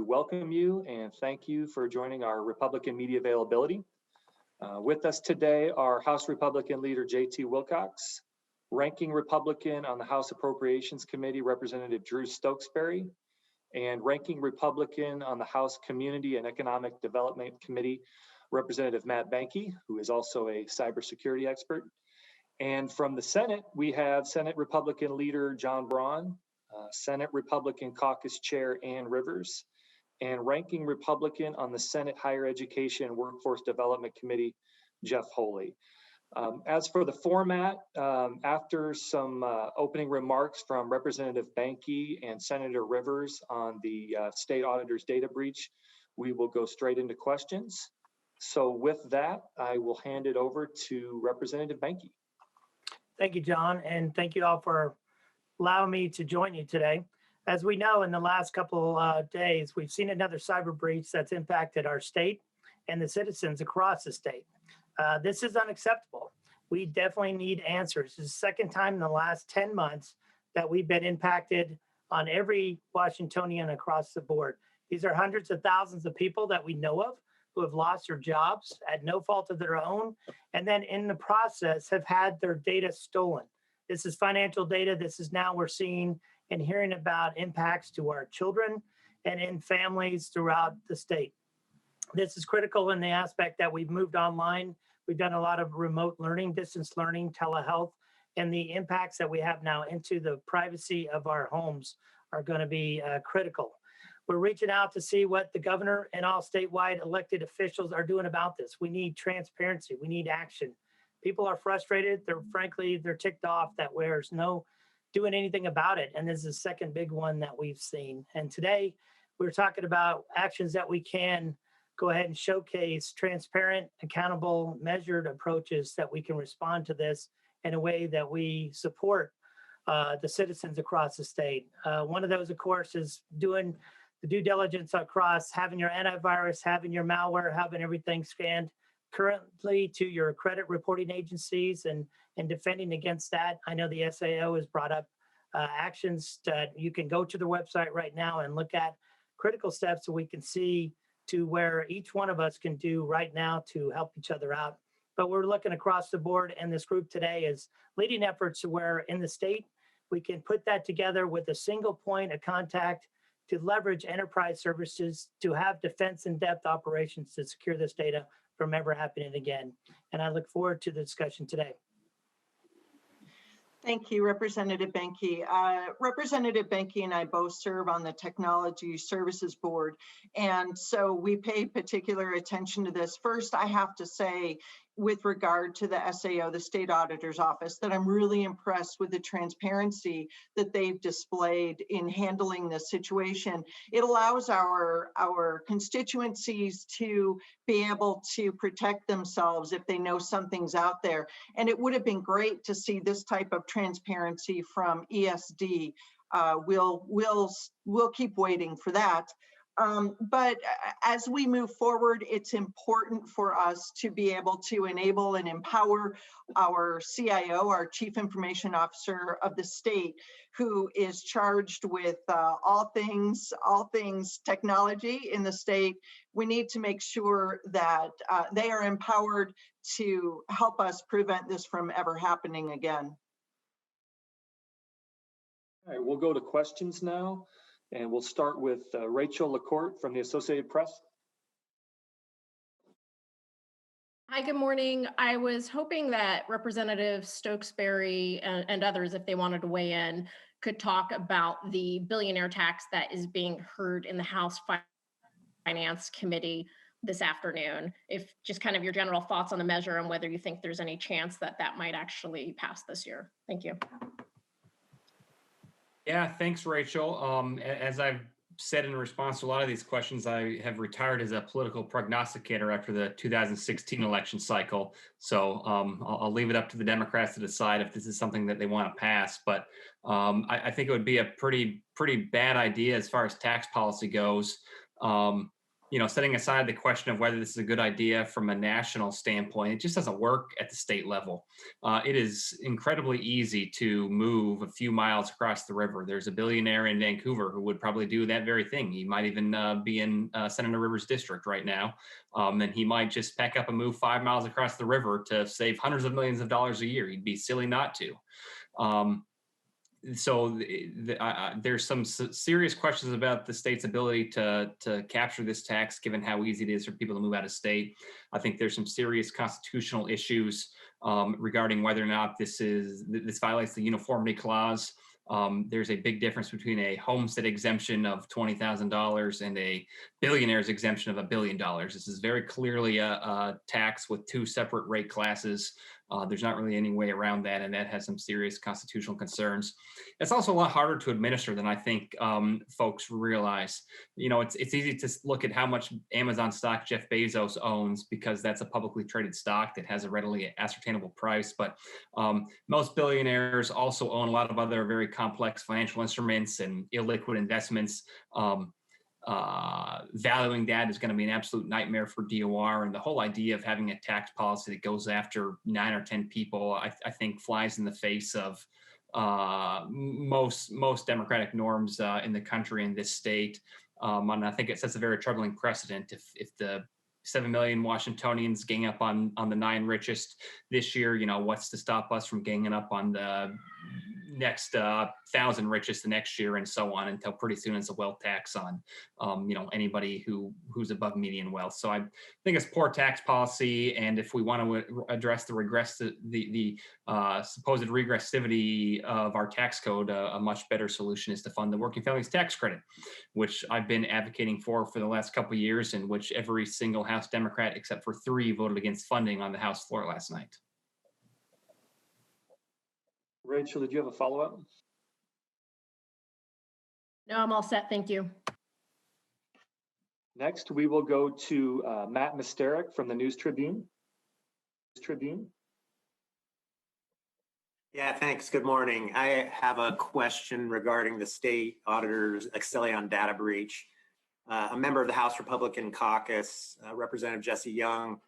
welcome you and thank you for joining our Republican media availability. With us today are House Republican Leader J.T. Wilcox, Ranking Republican on the House Appropriations Committee, Representative Drew Stokesbury, and Ranking Republican on the House Community and Economic Development Committee, Representative Matt Boehnke, who is also a cybersecurity expert. And from the Senate, we have Senate Republican Leader John Braun, Senate Republican Caucus Chair Ann Rivers, and Ranking Republican on the Senate Higher Education and Workforce Development Committee, Jeff Holy. As for the format, after some opening remarks from Representative Boehnke and Senator Rivers on the state auditor's data breach, we will go straight into questions. So with that, I will hand it over to Representative Boehnke. Thank you, John, and thank you all for allowing me to join you today. As we know, in the last couple days, we've seen another cyber breach that's impacted our state and the citizens across the state. This is unacceptable. We definitely need answers. This is the second time in the last 10 months that we've been impacted on every Washingtonian across the board. These are hundreds of thousands of people that we know of who have lost their jobs at no fault of their own, and then in the process have had their data stolen. This is financial data. This is now we're seeing and hearing about impacts to our children and in families throughout the state. This is critical in the aspect that we've moved online. We've done a lot of remote learning, distance learning, telehealth, and the impacts that we have now into the privacy of our homes are going to be critical. We're reaching out to see what the governor and all statewide elected officials are doing about this. We need transparency. We need action. People are frustrated. They're ticked off that there's no doing anything about it. And this is the second big one that we've seen. And today we're talking about actions that we can go ahead and showcase transparent, accountable, measured approaches that we can respond to this in a way that we support the citizens across the state. One of those, of course, is doing the due diligence across having your antivirus, having your malware, having everything scanned currently to your credit reporting agencies and defending against that. I know the SAO has brought up actions that you can go to the website right now and look at critical steps so we can see to where each one of us can do right now to help each other out. But we're looking across the board, and this group today is leading efforts where in the state, we can put that together with a single point of contact to leverage enterprise services to have defense in-depth operations to secure this data from ever happening again. And I look forward to the discussion today. Thank you, Representative Boehnke. Representative Boehnke and I both serve on the Technology Services Board, and so we pay particular attention to this. First, I have to say, with regard to the SAO, the State Auditor's Office, that I'm really impressed with the transparency that they've displayed in handling this situation. It allows our constituencies to be able to protect themselves if they know something's out there. And it would have been great to see this type of transparency from ESD. We'll keep waiting for that. But as we move forward, it's important for us to be able to enable and empower our CIO, our Chief Information Officer of the state, who is charged with all things technology in the state. We need to make sure that they are empowered to help us prevent this from ever happening again. All right, we'll go to questions now. And we'll start with Rachel LaCourte from the Associated Press. Hi, good morning. I was hoping that Representative Stokesbury and others, if they wanted to weigh in, could talk about the billionaire tax that is being heard in the House Finance Committee this afternoon. If just kind of your general thoughts on the measure and whether you think there's any chance that that might actually pass this year. Thank you. Yeah, thanks, Rachel. As I've said in response to a lot of these questions, I have retired as a political prognosticator after the 2016 election cycle. So I'll leave it up to the Democrats to decide if this is something that they want to pass. But I think it would be a pretty bad idea as far as tax policy goes. setting aside the question of whether this is a good idea from a national standpoint, it just doesn't work at the state level. It is incredibly easy to move a few miles across the river. There's a billionaire in Vancouver who would probably do that very thing. He might even be in Senator Rivers' district right now. And he might just pack up and move 5 miles across the river to save hundreds of millions of dollars a year. He'd be silly not to. So there's some serious questions about the state's ability to capture this tax, given how easy it is for people to move out of state. I think there's some serious constitutional issues regarding whether or not this violates the uniformity clause. There's a big difference between a homestead exemption of $20,000 and a billionaire's exemption of $1 billion. This is very clearly a tax with two separate rate classes. There's not really any way around that, and that has some serious constitutional concerns. It's also a lot harder to administer than I think folks realize. It's easy to look at how much Amazon stock Jeff Bezos owns because that's a publicly traded stock that has a readily ascertainable price. But most billionaires also own a lot of other very complex financial instruments and illiquid investments. Valuing that is going to be an absolute nightmare for DOR, and the whole idea of having a tax policy that goes after 9 or 10 people, I think flies in the face of most democratic norms in the country, in this state. And I think it sets a very troubling precedent if the 7 million Washingtonians gang up on the 9 richest this year. What's to stop us from ganging up on the next 1,000 richest the next year, and so on, until pretty soon it's a wealth tax on anybody who's above median wealth. So I think it's poor tax policy, and if we want to address the supposed regressivity of our tax code, a much better solution is to fund the Working Families Tax Credit, which I've been advocating for the last couple of years, and which every single House Democrat except for 3 voted against funding on the House floor last night. Rachel, did you have a follow-up? No, I'm all set. Thank you. Next, we will go to Matt Misterek from the News Tribune. Yeah, thanks. Good morning. I have a question regarding the state auditor's Excellion data breach. A member of the House Republican caucus, Representative Jesse Young,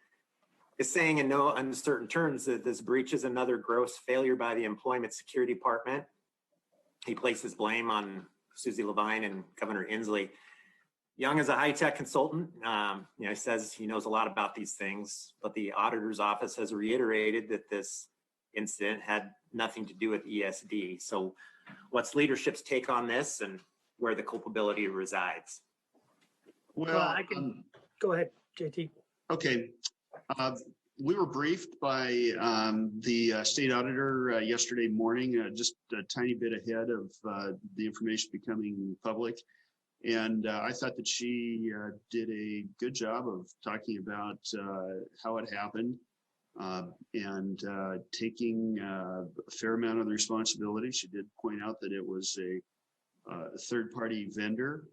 is saying in no uncertain terms that this breach is another gross failure by the Employment Security Department. He places blame on Susie Levine and Governor Inslee. Young is a high-tech consultant. He says he knows a lot about these things, but the auditor's office has reiterated that this incident had nothing to do with ESD. So what's leadership's take on this, and where the culpability resides? Well, I can go ahead, JT. Okay. We were briefed by the state auditor yesterday morning, just a tiny bit ahead of the information becoming public. And I thought that she did a good job of talking about how it happened and taking a fair amount of the responsibility. She did point out that it was a third-party vendor.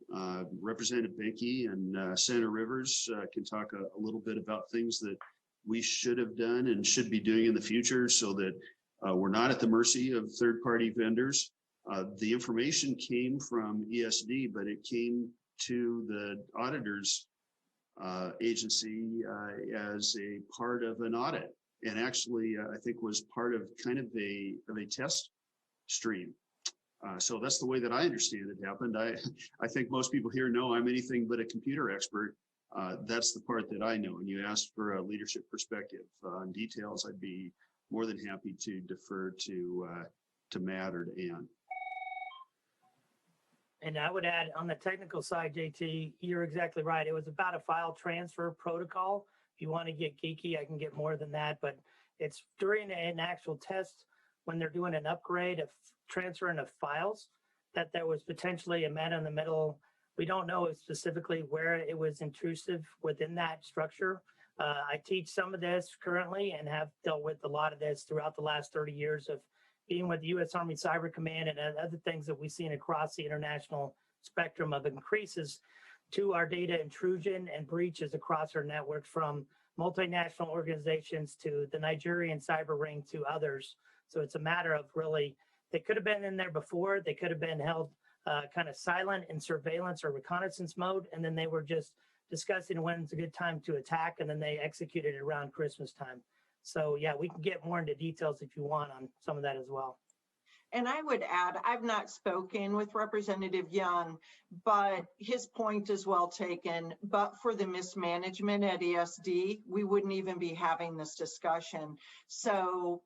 Representative Boehnke and Senator Rivers can talk a little bit about things that we should have done and should be doing in the future so that we're not at the mercy of third-party vendors. The information came from ESD, but it came to the auditor's agency as a part of an audit, and actually I think was part of kind of a test stream. So that's the way that I understand it happened. I think most people here know I'm anything but a computer expert. That's the part that I know. And you asked for a leadership perspective on details. I'd be more than happy to defer to Matt or to Ann. And I would add on the technical side, JT, you're exactly right. It was about a file transfer protocol. If you want to get geeky, I can get more than that, but it's during an actual test when they're doing an upgrade of transferring of files that there was potentially a man in the middle. We don't know specifically where it was intrusive within that structure. I teach some of this currently and have dealt with a lot of this throughout the last 30 years of being with the U.S. Army Cyber Command and other things that we've seen across the international spectrum of increases to our data intrusion and breaches across our networks, from multinational organizations to the Nigerian cyber ring to others. So it's a matter of really, they could have been in there before, they could have been held kind of silent in surveillance or reconnaissance mode, and then they were just discussing when's a good time to attack, and then they executed it around Christmas time. So yeah, we can get more into details if you want on some of that as well. And I would add, I've not spoken with Representative Young, but his point is well taken. But for the mismanagement at ESD, we wouldn't even be having this discussion. So,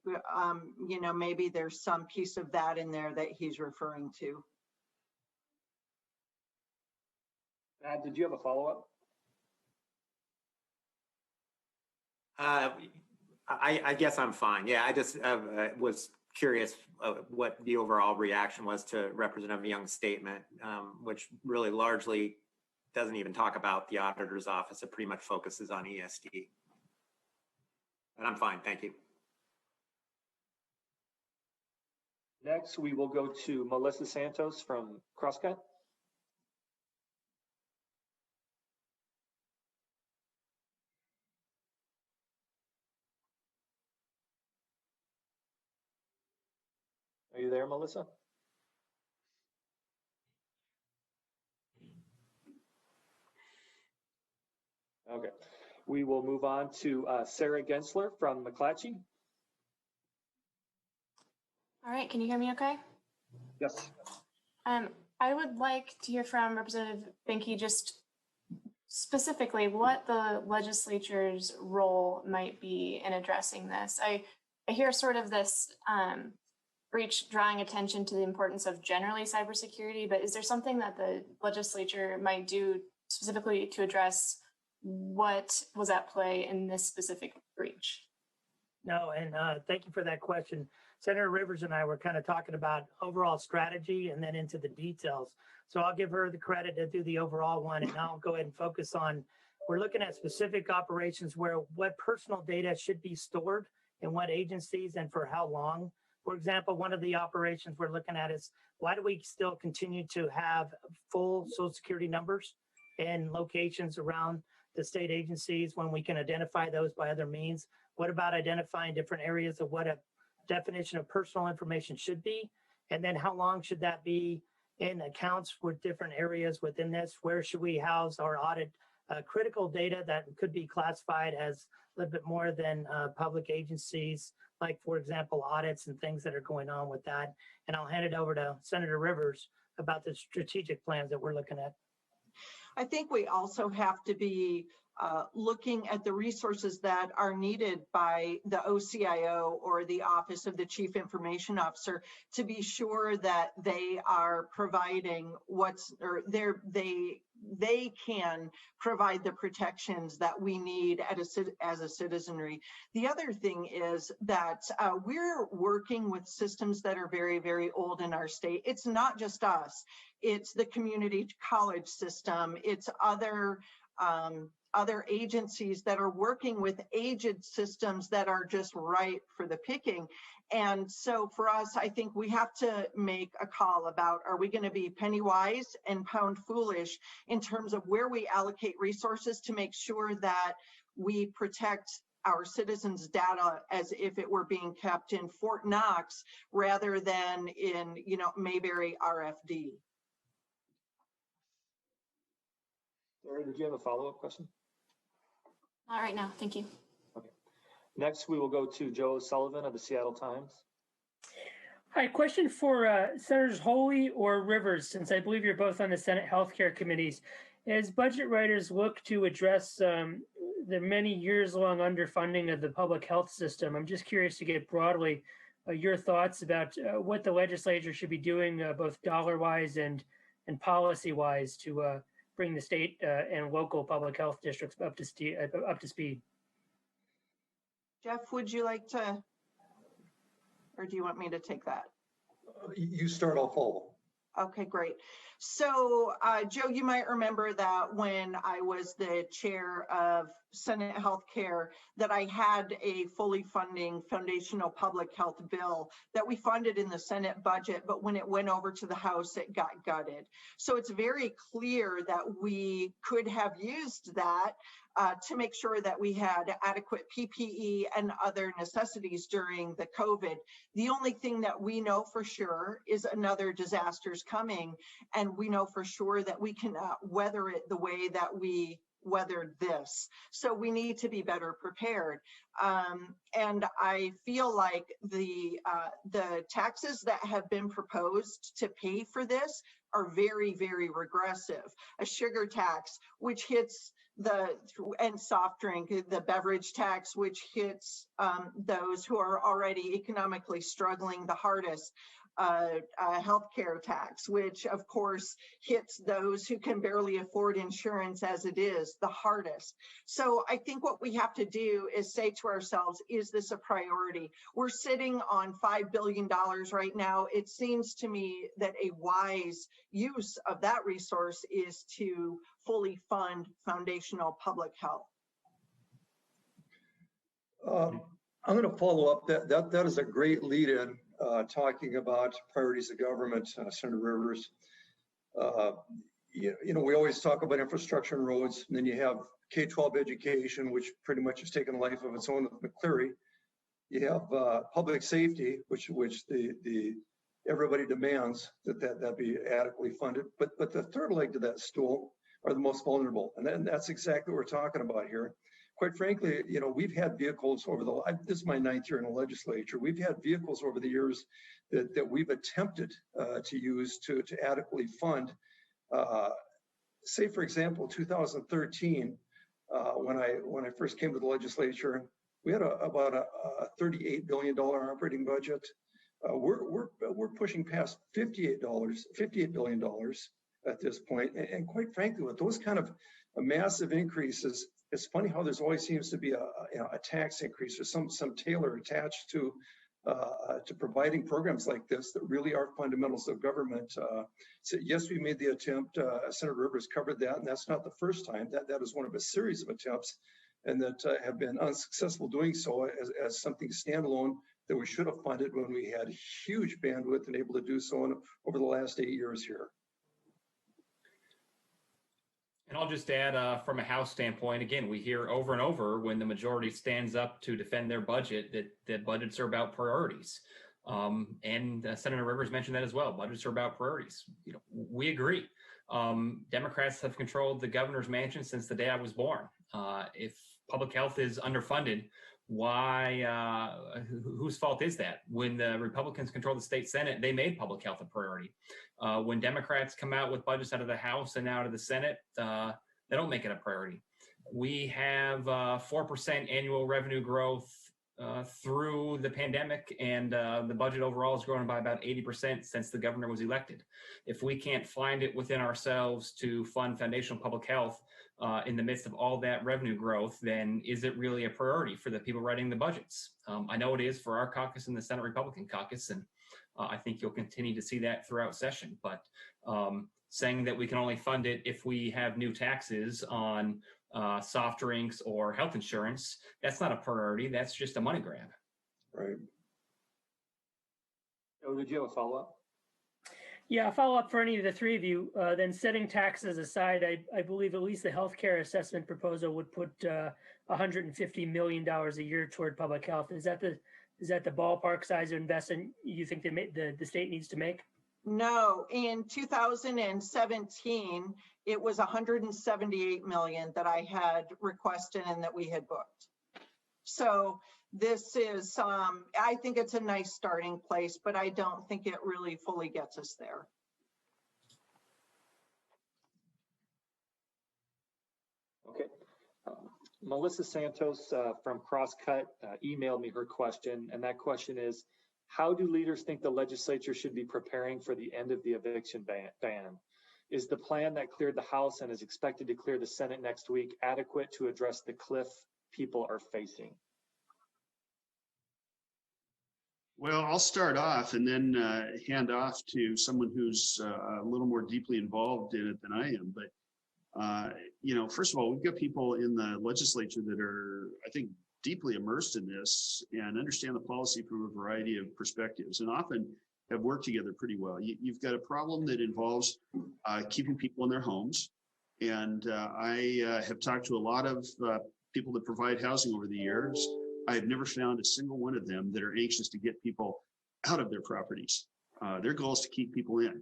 you know, maybe there's some piece of that in there that he's referring to. Did you have a follow-up? I guess I'm fine. Yeah, I just was curious what the overall reaction was to Representative Young's statement, which really largely doesn't even talk about the auditor's office. It pretty much focuses on ESD. And I'm fine, thank you. Next, we will go to Melissa Santos from Crosscut. Are you there, Melissa? Okay, we will move on to Sarah Gensler from McClatchy. All right, can you hear me okay? Yes. I would like to hear from Representative Boehnke just specifically what the legislature's role might be in addressing this. I hear sort of this breach drawing attention to the importance of generally cybersecurity, but is there something that the legislature might do specifically to address what was at play in this specific breach? No, and thank you for that question. Senator Rivers and I were kind of talking about overall strategy and then into the details. So I'll give her the credit to do the overall one, and I'll go ahead and focus on, we're looking at specific operations where what personal data should be stored in what agencies and for how long. For example, one of the operations we're looking at is, why do we still continue to have full Social Security numbers in locations around the state agencies when we can identify those by other means? What about identifying different areas of what a definition of personal information should be? And then how long should that be in accounts for different areas within this? Where should we house our audit critical data that could be classified as a little bit more than public agencies, like, for example, audits and things that are going on with that? And I'll hand it over to Senator Rivers about the strategic plans that we're looking at. I think we also have to be looking at the resources that are needed by the OCIO or the Office of the Chief Information Officer to be sure that they are providing they can provide the protections that we need as a citizenry. The other thing is that we're working with systems that are very, very old in our state. It's not just us. It's the community college system. It's other agencies that are working with aged systems that are just ripe for the picking. And so for us, I think we have to make a call about, are we going to be penny wise and pound foolish in terms of where we allocate resources to make sure that we protect our citizens' data as if it were being kept in Fort Knox rather than in, Mayberry RFD. Sarah, did you have a follow-up question? Not right now, thank you. Okay. Next, we will go to Joe Sullivan of the Seattle Times. Hi, question for Senators Holy or Rivers, since I believe you're both on the Senate Healthcare Committees. As budget writers look to address the many years-long underfunding of the public health system, I'm just curious to get broadly your thoughts about what the legislature should be doing, both dollar-wise and policy-wise, to bring the state and local public health districts up to speed. Jeff, would you like to, or do you want me to take that? You start, I'll follow. Okay, great. So, Joe, you might remember that when I was the chair of Senate Healthcare, that I had a fully funding foundational public health bill that we funded in the Senate budget, but when it went over to the House, it got gutted. So it's very clear that we could have used that to make sure that we had adequate PPE and other necessities during the COVID. The only thing that we know for sure is another disaster's coming, and we know for sure that we cannot weather it the way that we weathered this. So we need to be better prepared. And I feel like the taxes that have been proposed to pay for this are very, very regressive. A sugar tax, which hits and soft drink, the beverage tax, which hits those who are already economically struggling the hardest. Healthcare tax, which of course hits those who can barely afford insurance as it is the hardest. So I think what we have to do is say to ourselves, is this a priority? We're sitting on $5 billion right now. It seems to me that a wise use of that resource is to fully fund foundational public health. I'm going to follow up. That is a great lead-in, talking about priorities of government, Senator Rivers. We always talk about infrastructure and roads, and then you have K-12 education, which pretty much has taken a life of its own with McCleary. You have public safety, which everybody demands that be adequately funded. But the third leg to that stool are the most vulnerable, and that's exactly what we're talking about here. Quite frankly, we've had vehicles this is my 9th year in the legislature. We've had vehicles over the years that we've attempted to use to adequately fund. Say, for example, 2013, when I first came to the legislature, we had about a $38 billion operating budget. We're pushing past $58 billion at this point. And quite frankly, with those kind of massive increases, it's funny how there's always seems to be a tax increase or some tailor attached to providing programs like this that really are fundamentals of government. So yes, we made the attempt. Senator Rivers covered that, and that's not the first time. That is one of a series of attempts, and that have been unsuccessful doing so as something standalone that we should have funded when we had huge bandwidth and able to do so over the last 8 years here. And I'll just add, from a House standpoint, again, we hear over and over when the majority stands up to defend their budget that budgets are about priorities. And Senator Rivers mentioned that as well. Budgets are about priorities. We agree. Democrats have controlled the governor's mansion since the day I was born. If public health is underfunded, why? Whose fault is that? When the Republicans control the state Senate, they made public health a priority. When Democrats come out with budgets out of the House and out of the Senate, they don't make it a priority. We have 4% annual revenue growth through the pandemic, and the budget overall has grown by about 80% since the governor was elected. If we can't find it within ourselves to fund foundational public health in the midst of all that revenue growth, then is it really a priority for the people writing the budgets? I know it is for our caucus and the Senate Republican caucus, and I think you'll continue to see that throughout session. But saying that we can only fund it if we have new taxes on soft drinks or health insurance, that's not a priority. That's just a money grab. Right. Oh, did you have a follow-up? Yeah, a follow-up for any of the three of you. Then setting taxes aside, I believe at least the healthcare assessment proposal would put $150 million a year toward public health. Is that the ballpark size of investment you think the state needs to make? No, in 2017, it was 178 million that I had requested and that we had booked. So this is, I think it's a nice starting place, but I don't think it really fully gets us there. Okay. Melissa Santos from Crosscut emailed me her question, and that question is, how do leaders think the legislature should be preparing for the end of the eviction ban? Is the plan that cleared the House and is expected to clear the Senate next week adequate to address the cliff people are facing? Well, I'll start off and then hand off to someone who's a little more deeply involved in it than I am. But, first of all, we've got people in the legislature that are, I think, deeply immersed in this and understand the policy from a variety of perspectives and often have worked together pretty well. You've got a problem that involves keeping people in their homes. And I have talked to a lot of people that provide housing over the years. I have never found a single one of them that are anxious to get people out of their properties. Their goal is to keep people in.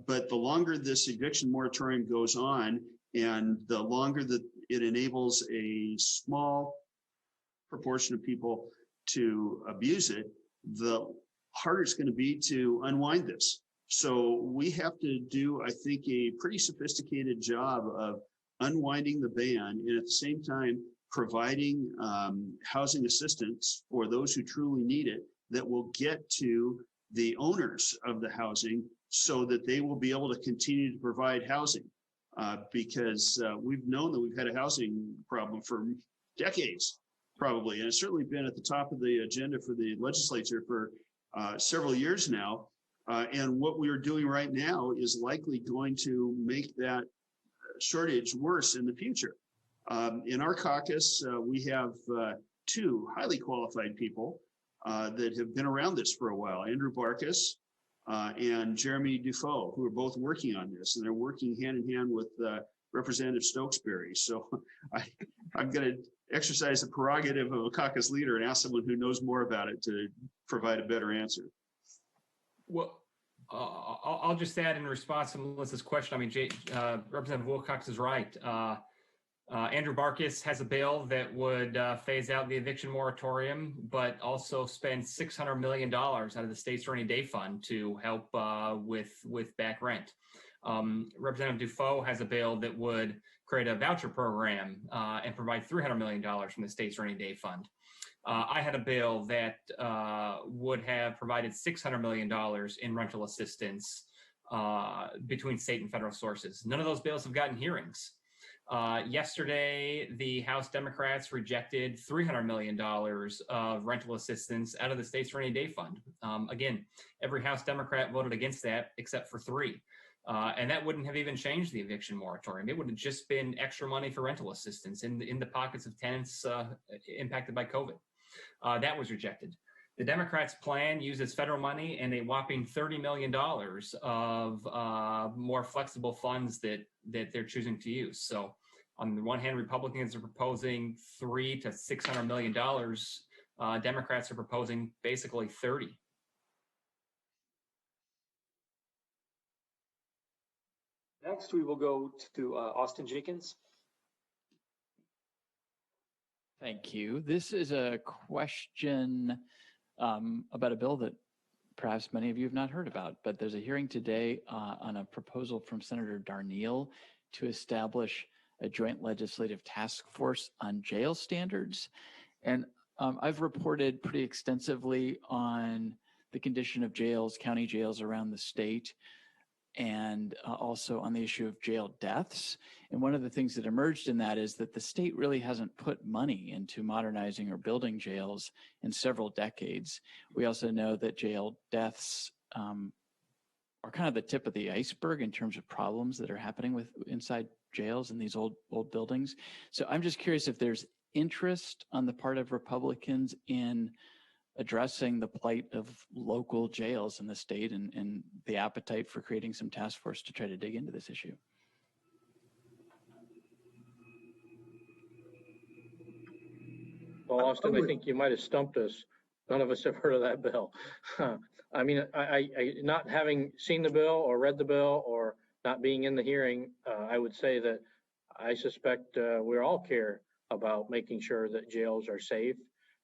But the longer this eviction moratorium goes on, And the longer that it enables a small proportion of people to abuse it, the harder it's going to be to unwind this. So we have to do, I think, a pretty sophisticated job of unwinding the ban and at the same time providing housing assistance for those who truly need it that will get to the owners of the housing so that they will be able to continue to provide housing. Because we've known that we've had a housing problem for decades, probably, and it's certainly been at the top of the agenda for the legislature for several years now. And what we are doing right now is likely going to make that shortage worse in the future. In our caucus, we have two highly qualified people that have been around this for a while, Andrew Barkas and Jeremy Dufault, who are both working on this, and they're working hand in hand with Representative Stokesbury. So I'm going to exercise the prerogative of a caucus leader and ask someone who knows more about it to provide a better answer. Well, I'll just add in response to Melissa's question. I mean, Representative Wilcox is right. Andrew Barkas has a bill that would phase out the eviction moratorium, but also spend $600 million out of the state's rainy day fund to help with back rent. Representative Dufault has a bill that would create a voucher program and provide $300 million from the state's rainy day fund. I had a bill that would have provided $600 million in rental assistance between state and federal sources. None of those bills have gotten hearings. Yesterday, the House Democrats rejected $300 million of rental assistance out of the state's rainy day fund. Again, every House Democrat voted against that except for 3. And that wouldn't have even changed the eviction moratorium. It would have just been extra money for rental assistance in the pockets of tenants impacted by COVID. That was rejected. The Democrats' plan uses federal money and a whopping $30 million of more flexible funds that they're choosing to use. So on the one hand, Republicans are proposing $300 to $600 million. Democrats are proposing basically 30. Next, we will go to Austin Jenkins. Thank you. This is a question about a bill that perhaps many of you have not heard about, but there's a hearing today on a proposal from Senator Darneal to establish a joint legislative task force on jail standards. And I've reported pretty extensively on the condition of jails, county jails around the state, and also on the issue of jail deaths. And one of the things that emerged in that is that the state really hasn't put money into modernizing or building jails in several decades. We also know that jail deaths are kind of the tip of the iceberg in terms of problems that are happening with inside jails in these old buildings. So I'm just curious if there's interest on the part of Republicans in addressing the plight of local jails in the state and the appetite for creating some task force to try to dig into this issue. Well, Austin, I think you might have stumped us. None of us have heard of that bill. I mean, I not having seen the bill or read the bill or not being in the hearing, I would say that I suspect we all care about making sure that jails are safe.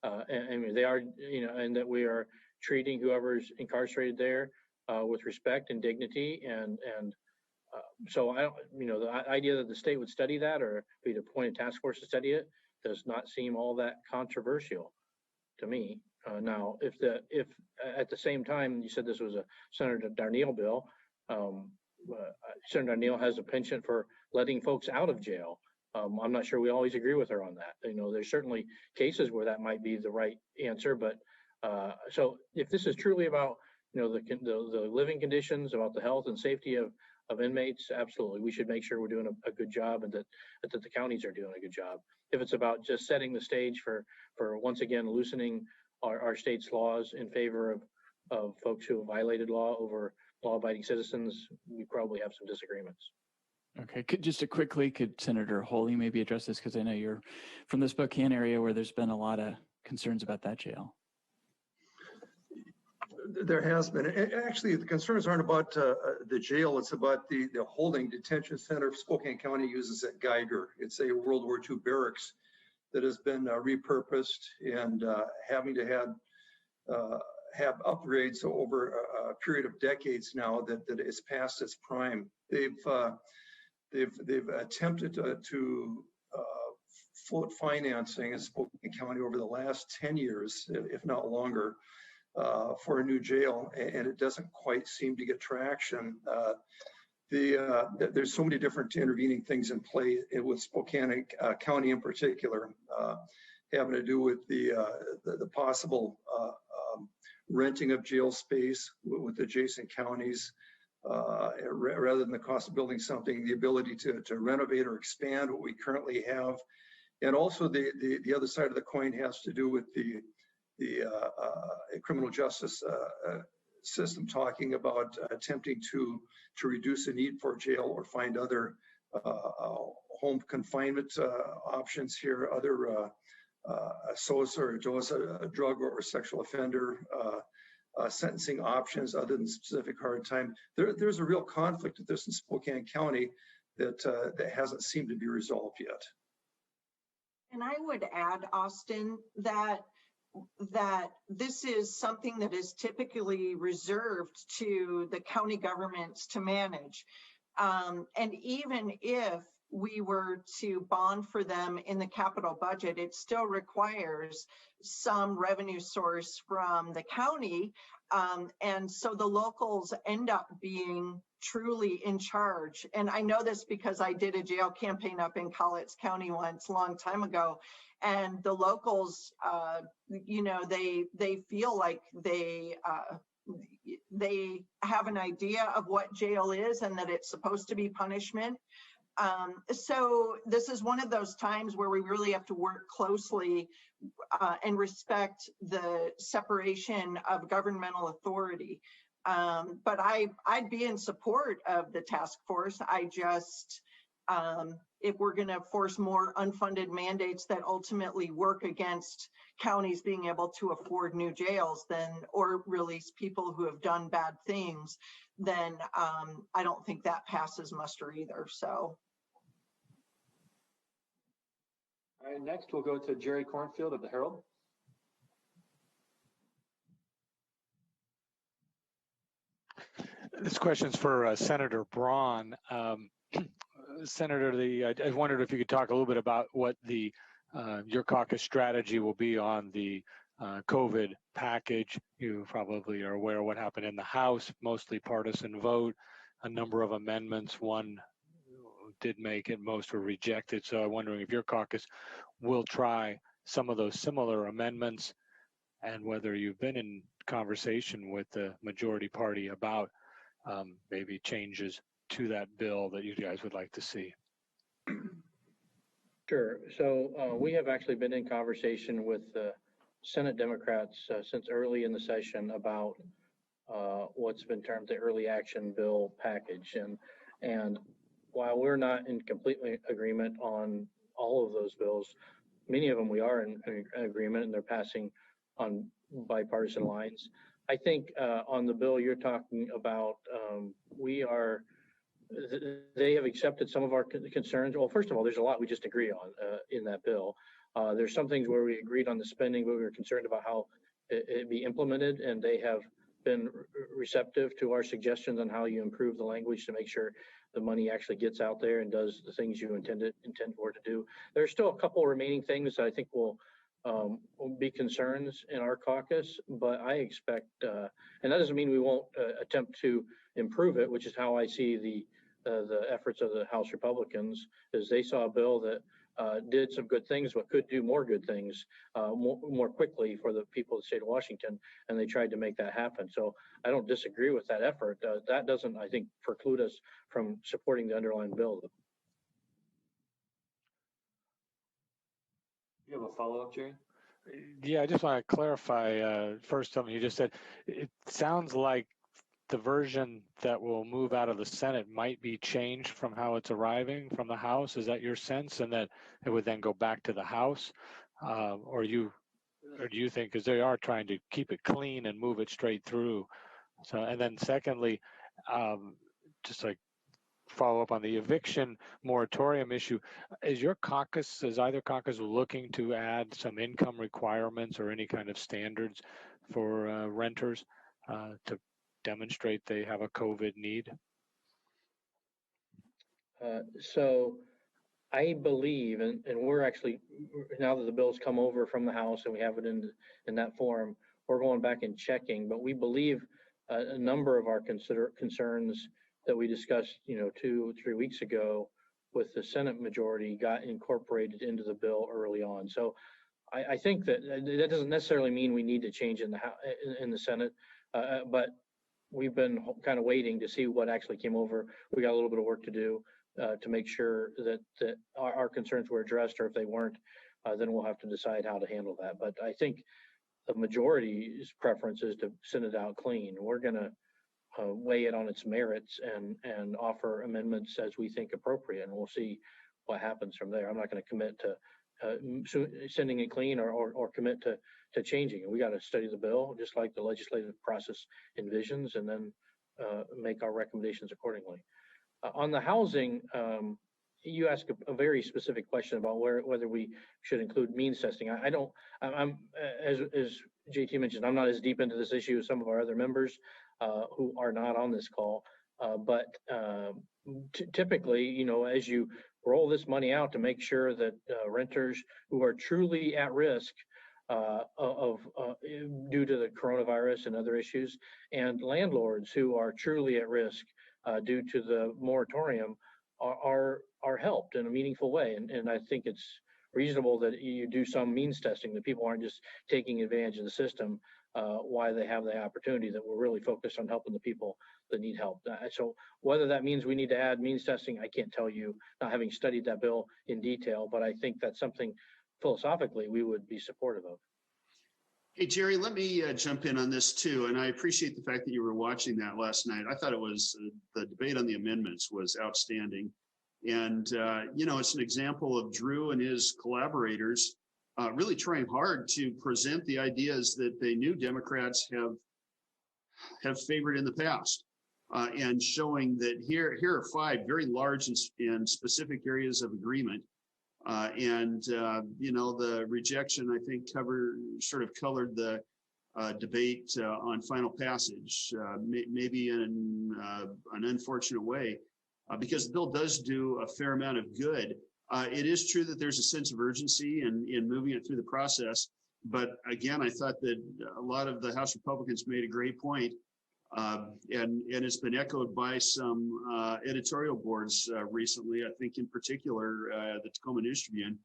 And they are, and that we are treating whoever's incarcerated there with respect and dignity. And so I don't, the idea that the state would study that or be to appoint a task force to study it does not seem all that controversial to me. Now, if at the same time you said this was a Senator Darneal bill, Senator Darneal has a penchant for letting folks out of jail. I'm not sure we always agree with her on that. There's certainly cases where that might be the right answer, but so if this is truly about the living conditions, about the health and safety of inmates, absolutely, we should make sure we're doing a good job and that the counties are doing a good job. If it's about just setting the stage for once again loosening our state's laws in favor of folks who have violated law over law-abiding citizens, we probably have some disagreements. Okay, could Senator Holy maybe address this? Because I know you're from the Spokane area where there's been a lot of concerns about that jail. There has been. Actually, the concerns aren't about the jail. It's about the holding detention center Spokane County uses at Geiger. It's a World War II barracks that has been repurposed and having to have upgrades over a period of decades now that it's past its prime. They've attempted to float financing in Spokane County over the last 10 years, if not longer, for a new jail, and it doesn't quite seem to get traction. There's so many different intervening things in play with Spokane County in particular, having to do with the possible renting of jail space with adjacent counties, rather than the cost of building something, the ability to renovate or expand what we currently have. And also the other side of the coin has to do with the criminal justice system, talking about attempting to reduce the need for jail or find other home confinement options here, other SOSA or JOSA, drug or sexual offender sentencing options other than specific hard time. There's a real conflict with this in Spokane County that hasn't seemed to be resolved yet. And I would add, Austin, that this is something that is typically reserved to the county governments to manage. And even if we were to bond for them in the capital budget, it still requires some revenue source from the county. And so the locals end up being truly in charge. And I know this because I did a jail campaign up in Cowlitz County once, a long time ago. And the locals, they feel like they have an idea of what jail is and that it's supposed to be punishment. So this is one of those times where we really have to work closely and respect the separation of governmental authority. But I'd be in support of the task force. I just, if we're going to force more unfunded mandates that ultimately work against counties being able to afford new jails, then, or release people who have done bad things, then I don't think that passes muster either. So. All right, next we'll go to Jerry Cornfield of the Herald. This question's for Senator Braun. Senator, I wondered if you could talk a little bit about what your caucus strategy will be on the COVID package. You probably are aware of what happened in the House, mostly partisan vote, a number of amendments. One did make it, most were rejected. So I'm wondering if your caucus will try some of those similar amendments and whether you've been in conversation with the majority party about maybe changes to that bill that you guys would like to see. Sure. So we have actually been in conversation with the Senate Democrats since early in the session about what's been termed the early action bill package. And while we're not in complete agreement on all of those bills, many of them we are in agreement and they're passing on bipartisan lines. I think on the bill you're talking about, they have accepted some of our concerns. Well, first of all, there's a lot we just agree on in that bill. There's some things where we agreed on the spending, but we were concerned about how it be implemented, and they have been receptive to our suggestions on how you improve the language to make sure the money actually gets out there and does the things you intend for it to do. There's still a couple remaining things that I think will be concerns in our caucus, but I expect, and that doesn't mean we won't attempt to improve it, which is how I see the efforts of the House Republicans, is they saw a bill that did some good things, but could do more good things more quickly for the people of the state of Washington, and they tried to make that happen. So I don't disagree with that effort. That doesn't, I think, preclude us from supporting the underlying bill. You have a follow-up, Jerry? Yeah, I just want to clarify first something you just said. It sounds like the version that will move out of the Senate might be changed from how it's arriving from the House. Is that your sense? And that it would then go back to the House? Or you or do you think, because they are trying to keep it clean and move it straight through? So, and then secondly, just like follow up on the eviction moratorium issue, is either caucus looking to add some income requirements or any kind of standards for renters to demonstrate they have a COVID need? So I believe, and we're actually, now that the bill's come over from the House and we have it in that form, we're going back and checking, but we believe a number of our concerns that we discussed, 2 or 3 weeks ago with the Senate majority got incorporated into the bill early on. So I think that doesn't necessarily mean we need to change in the Senate, but we've been kind of waiting to see what actually came over. We got a little bit of work to do to make sure that our concerns were addressed, or if they weren't, then we'll have to decide how to handle that. But I think the majority's preference is to send it out clean. We're going to weigh it on its merits and offer amendments as we think appropriate, and we'll see what happens from there. I'm not going to commit to sending it clean or commit to changing it. We got to study the bill just like the legislative process envisions, and then make our recommendations accordingly. On the housing, you asked a very specific question about whether we should include means testing. I'm as JT mentioned, I'm not as deep into this issue as some of our other members who are not on this call. But typically, as you roll this money out to make sure that renters who are truly at risk due to the coronavirus and other issues, and landlords who are truly at risk due to the moratorium are helped in a meaningful way. And I think it's reasonable that you do some means testing, that people aren't just taking advantage of the system while they have the opportunity, that we're really focused on helping the people that need help. So whether that means we need to add means testing, I can't tell you, not having studied that bill in detail, but I think that's something philosophically we would be supportive of. Hey, Jerry, let me jump in on this too. And I appreciate the fact that you were watching that last night. I thought it was, the debate on the amendments was outstanding. And, it's an example of Drew and his collaborators really trying hard to present the ideas that they knew Democrats have favored in the past, and showing that here are 5 very large and specific areas of agreement. The rejection, I think, colored the debate on final passage, maybe in an unfortunate way, because the bill does do a fair amount of good. It is true that there's a sense of urgency in moving it through the process. But again, I thought that a lot of the House Republicans made a great point. And it's been echoed by some editorial boards recently, I think in particular the Tacoma News Tribune,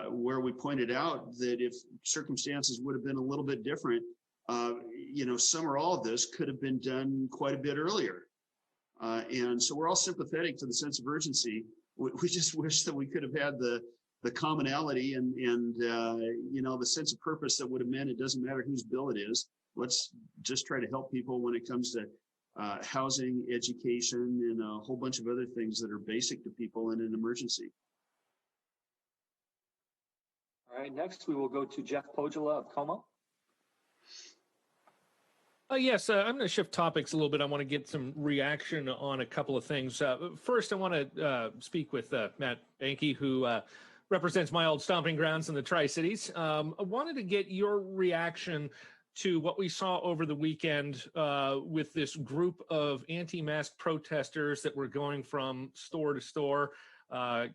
where we pointed out that if circumstances would have been a little bit different, some or all of this could have been done quite a bit earlier. And so we're all sympathetic to the sense of urgency. We just wish that we could have had the commonality and the sense of purpose that would have meant it doesn't matter whose bill it is. Let's just try to help people when it comes to housing, education, and a whole bunch of other things that are basic to people in an emergency. All right, next we will go to Jeff Pogula of Como. Yes, I'm going to shift topics a little bit. I want to get some reaction on a couple of things. First, I want to speak with Matt Boehnke, who represents my old stomping grounds in the Tri-Cities. I wanted to get your reaction to what we saw over the weekend with this group of anti-mask protesters that were going from store to store.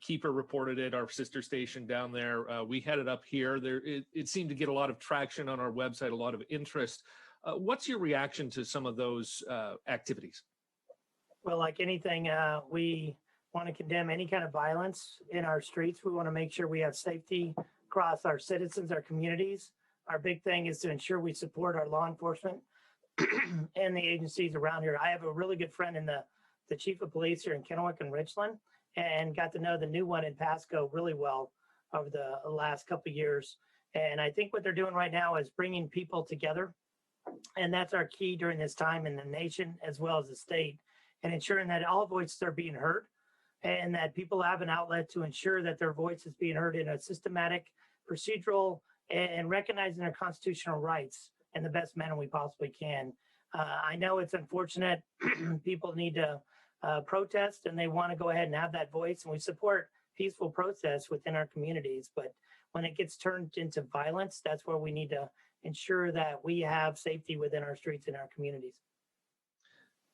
Keeper reported it, our sister station down there. We had it up here. It seemed to get a lot of traction on our website, a lot of interest. What's your reaction to some of those activities? Well, like anything, we want to condemn any kind of violence in our streets. We want to make sure we have safety across our citizens, our communities. Our big thing is to ensure we support our law enforcement and the agencies around here. I have a really good friend in the chief of police here in Kennewick and Richland, and got to know the new one in Pasco really well over the last couple of years. And I think what they're doing right now is bringing people together. And that's our key during this time in the nation as well as the state, and ensuring that all voices are being heard and that people have an outlet to ensure that their voice is being heard in a systematic, procedural, and recognizing their constitutional rights in the best manner we possibly can. I know it's unfortunate. People need to protest and they want to go ahead and have that voice, and we support peaceful protests within our communities. But when it gets turned into violence, that's where we need to ensure that we have safety within our streets and our communities.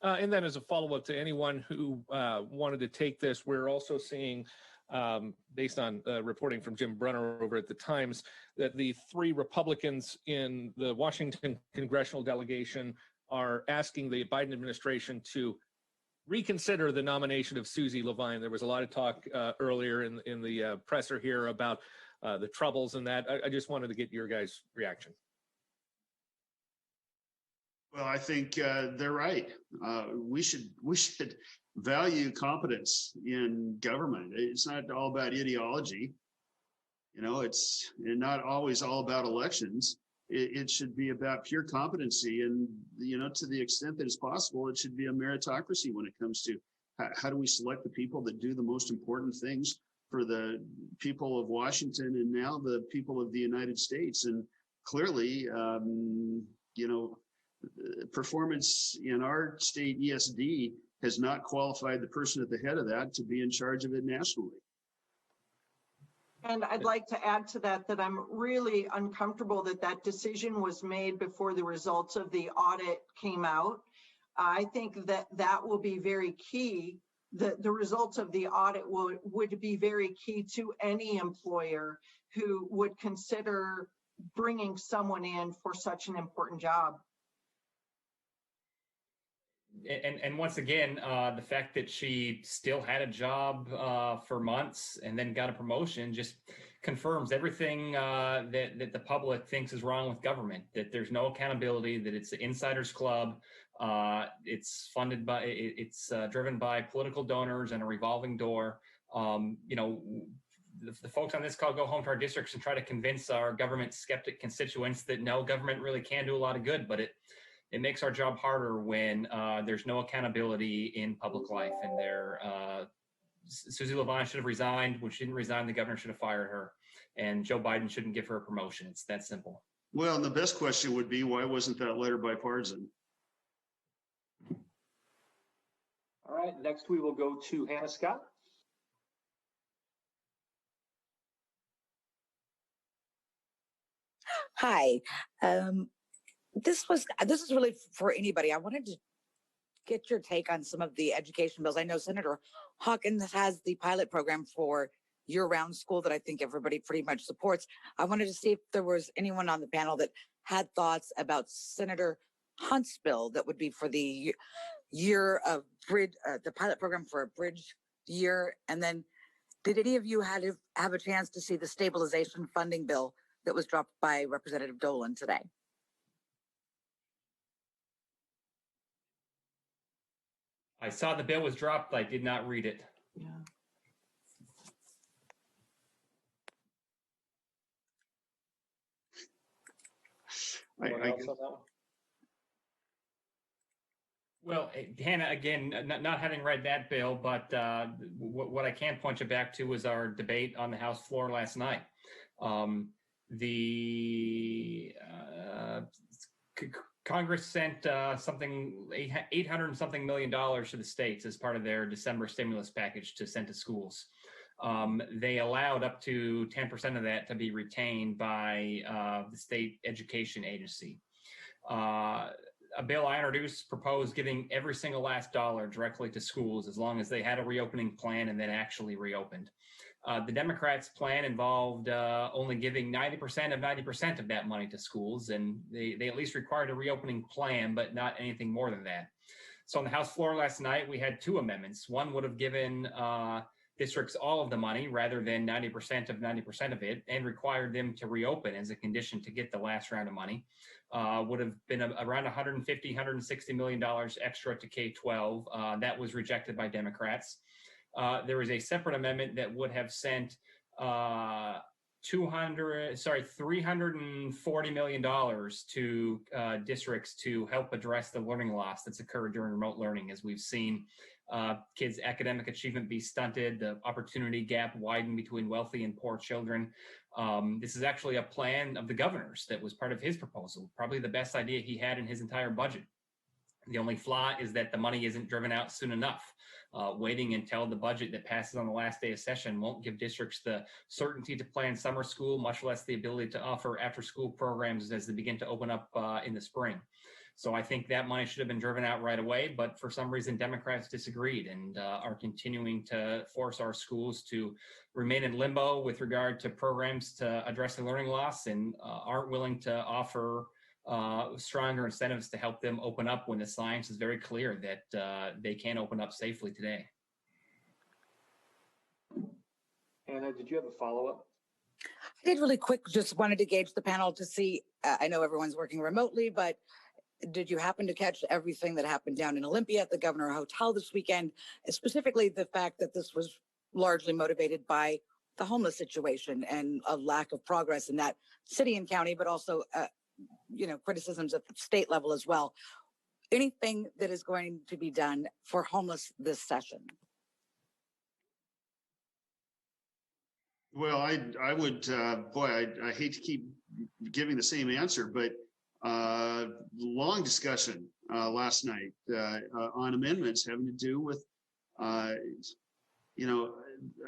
And then as a follow-up to anyone who wanted to take this, we're also seeing, based on reporting from Jim Brunner over at the Times, that the 3 Republicans in the Washington congressional delegation are asking the Biden administration to reconsider the nomination of Susie Levine. There was a lot of talk earlier in the presser here about the troubles and that. I just wanted to get your guys' reaction. Well, I think they're right. We should value competence in government. It's not all about ideology. It's not always all about elections. It should be about pure competency, and to the extent that it's possible, it should be a meritocracy when it comes to how do we select the people that do the most important things for the people of Washington and now the people of the United States. And clearly, performance in our state ESD has not qualified the person at the head of that to be in charge of it nationally. And I'd like to add to that I'm really uncomfortable that decision was made before the results of the audit came out. I think that will be very key. The results of the audit would be very key to any employer who would consider bringing someone in for such an important job. And once again, the fact that she still had a job for months and then got a promotion just confirms everything that the public thinks is wrong with government, that there's no accountability, that it's the insiders club. It's funded by, it's driven by political donors and a revolving door. The folks on this call go home to our districts and try to convince our government skeptic constituents that no, government really can do a lot of good, but it makes our job harder when there's no accountability in public life. And Susie Levine should have resigned. When she didn't resign, the governor should have fired her. And Joe Biden shouldn't give her a promotion. It's that simple. Well, and the best question would be, why wasn't that letter bipartisan? All right, next we will go to Hannah Scott. Hi. This is really for anybody. I wanted to get your take on some of the education bills. I know Senator Hawkins has the pilot program for year-round school that I think everybody pretty much supports. I wanted to see if there was anyone on the panel that had thoughts about Senator Hunt's bill that would be for the year of bridge, the pilot program for a bridge year. And then did any of you have a chance to see the stabilization funding bill that was dropped by Representative Dolan today? I saw the bill was dropped. I did not read it. Yeah. Well, Hannah, again, not having read that bill, but what I can point you back to was our debate on the House floor last night. Congress sent something $800 and something million to the states as part of their December stimulus package to send to schools. They allowed up to 10% of that to be retained by the state education agency. A bill I introduced proposed giving every single last dollar directly to schools as long as they had a reopening plan and then actually reopened. The Democrats' plan involved only giving 90% of that money to schools, and they at least required a reopening plan, but not anything more than that. So on the House floor last night, we had 2 amendments. One would have given districts all of the money rather than 90% of it, and required them to reopen as a condition to get the last round of money. Would have been around $150, $160 million extra to K-12. That was rejected by Democrats. There was a separate amendment that would have sent $340 million to districts to help address the learning loss that's occurred during remote learning, as we've seen kids' academic achievement be stunted, the opportunity gap widen between wealthy and poor children. This is actually a plan of the governor's that was part of his proposal, probably the best idea he had in his entire budget. The only flaw is that the money isn't driven out soon enough. Waiting until the budget that passes on the last day of session won't give districts the certainty to plan summer school, much less the ability to offer after-school programs as they begin to open up in the spring. So I think that money should have been driven out right away, but for some reason Democrats disagreed and are continuing to force our schools to remain in limbo with regard to programs to address the learning loss, and aren't willing to offer stronger incentives to help them open up when the science is very clear that they can't open up safely today. Anna, did you have a follow-up? I did really quick, just wanted to gauge the panel to see, I know everyone's working remotely, but did you happen to catch everything that happened down in Olympia at the Governor Hotel this weekend? Specifically the fact that this was largely motivated by the homeless situation and a lack of progress in that city and county, but also criticisms at the state level as well. Anything that is going to be done for homeless this session? Well, I would, I hate to keep giving the same answer, but long discussion last night on amendments having to do with,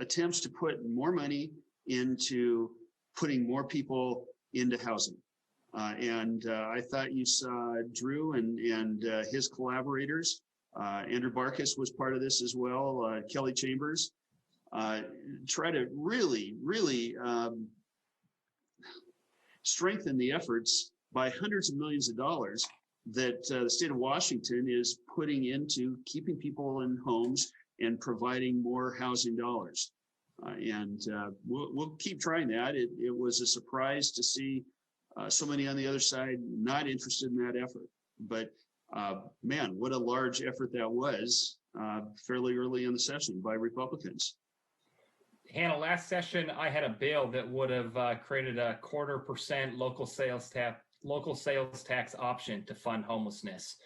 attempts to put more money into putting more people into housing. I thought you saw Drew and his collaborators. Andrew Barkas was part of this as well. Kelly Chambers try to really strengthen the efforts by hundreds of millions of dollars that the state of Washington is putting into keeping people in homes and providing more housing dollars. We'll keep trying that. It was a surprise to see so many on the other side not interested in that effort. But man, what a large effort that was fairly early in the session by Republicans. Hannah, last session I had a bill that would have created a 0.25% local sales tax option to fund homelessness.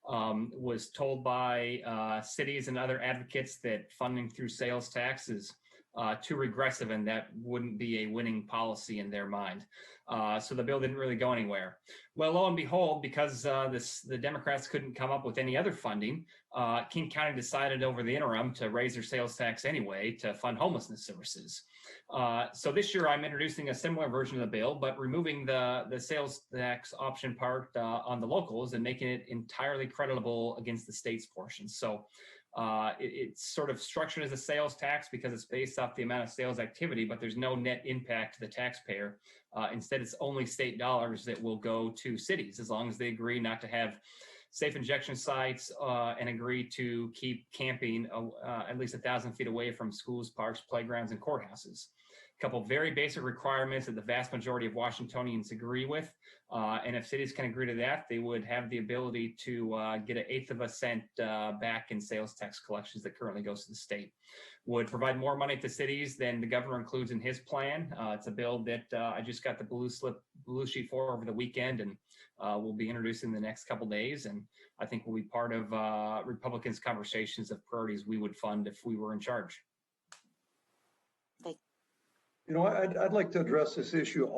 Was told by cities and other advocates that funding through sales tax is too regressive and that wouldn't be a winning policy in their mind. So the bill didn't really go anywhere. Well, lo and behold, because the Democrats couldn't come up with any other funding, King County decided over the interim to raise their sales tax anyway to fund homelessness services. So this year I'm introducing a similar version of the bill, but removing the sales tax option part on the locals and making it entirely creditable against the state's portion. So it's sort of structured as a sales tax because it's based off the amount of sales activity, but there's no net impact to the taxpayer. Instead, it's only state dollars that will go to cities as long as they agree not to have safe injection sites and agree to keep camping at least 1,000 feet away from schools, parks, playgrounds, and courthouses. A couple of very basic requirements that the vast majority of Washingtonians agree with. And if cities can agree to that, they would have the ability to get 1/8 of a cent back in sales tax collections that currently goes to the state. Would provide more money to cities than the governor includes in his plan. It's a bill that I just got the blue sheet for over the weekend, and we'll be introducing the next couple days. And I think will be part of Republicans' conversations of priorities we would fund if we were in charge. I'd like to address this issue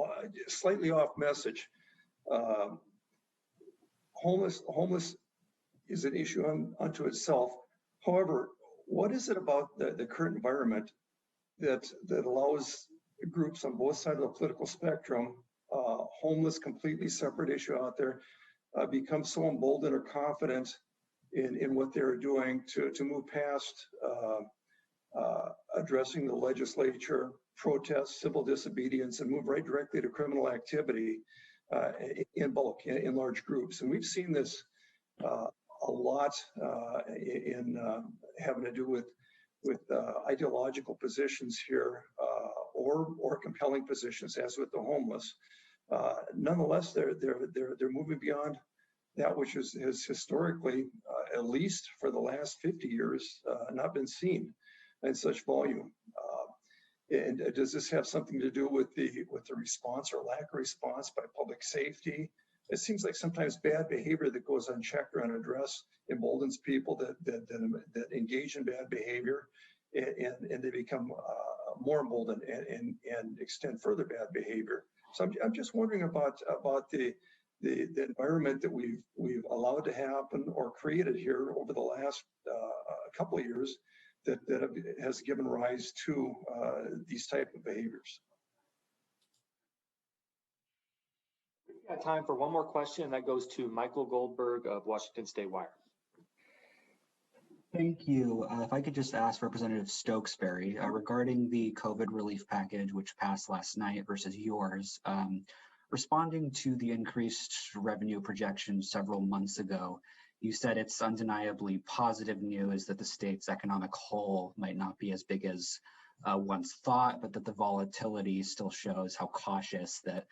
slightly off message. Homeless is an issue unto itself. However, what is it about the current environment that allows groups on both sides of the political spectrum, homeless, completely separate issue out there, become so emboldened or confident in what they're doing to move past addressing the legislature, protests, civil disobedience, and move right directly to criminal activity in bulk, in large groups. And we've seen this a lot in having to do with ideological positions here or compelling positions, as with the homeless. Nonetheless, they're moving beyond that which has historically, at least for the last 50 years, not been seen in such volume. And does this have something to do with the response or lack of response by public safety? It seems like sometimes bad behavior that goes unchecked or unaddressed emboldens people that engage in bad behavior, and they become more emboldened and extend further bad behavior. So I'm just wondering about the environment that we've allowed to happen or created here over the last couple of years that has given rise to these type of behaviors. We've got time for one more question, and that goes to Michael Goldberg of Washington State Wire. Thank you. If I could just ask Representative Stokesbury regarding the COVID relief package, which passed last night versus yours, responding to the increased revenue projection several months ago, you said it's undeniably positive news that the state's economic hole might not be as big as once thought, but that the volatility still shows how cautious that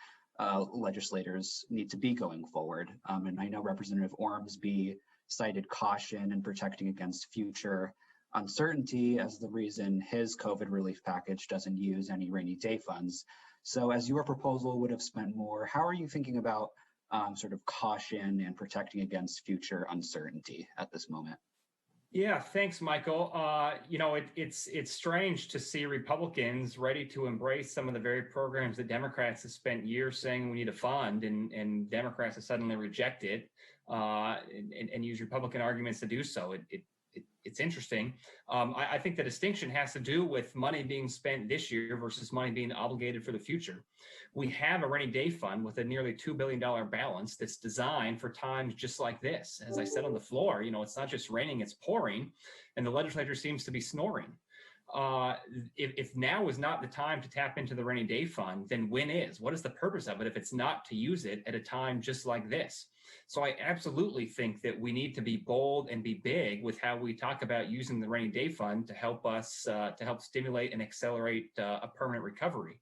legislators need to be going forward. And I know Representative Ormsby cited caution and protecting against future uncertainty as the reason his COVID relief package doesn't use any rainy day funds. So as your proposal would have spent more, how are you thinking about sort of caution and protecting against future uncertainty at this moment? Yeah, thanks, Michael. It's strange to see Republicans ready to embrace some of the very programs that Democrats have spent years saying we need to fund, and Democrats have suddenly reject it and use Republican arguments to do so. It's interesting. I think the distinction has to do with money being spent this year versus money being obligated for the future. We have a rainy day fund with a nearly $2 billion balance that's designed for times just like this. As I said on the floor, it's not just raining, it's pouring, and the legislature seems to be snoring. If now is not the time to tap into the rainy day fund, then when is? What is the purpose of it if it's not to use it at a time just like this? So I absolutely think that we need to be bold and be big with how we talk about using the rainy day fund to help us, to help stimulate and accelerate a permanent recovery.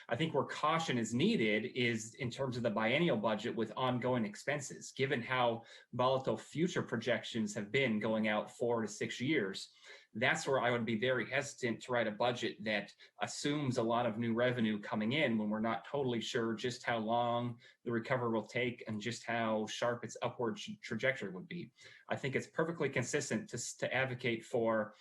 I think where caution is needed is in terms of the biennial budget with ongoing expenses, given how volatile future projections have been going out 4 to 6 years. That's where I would be very hesitant to write a budget that assumes a lot of new revenue coming in when we're not totally sure just how long the recovery will take and just how sharp its upward trajectory would be. I think it's perfectly consistent to advocate for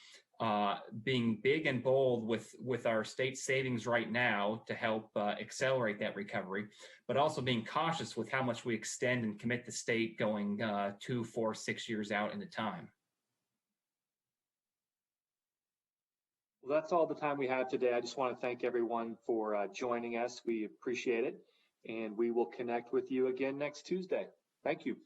being big and bold with our state savings right now to help accelerate that recovery, but also being cautious with how much we extend and commit the state going 2, 4, 6 years out into time. Well, that's all the time we have today. I just want to thank everyone for joining us. We appreciate it, and we will connect with you again next Tuesday. Thank you.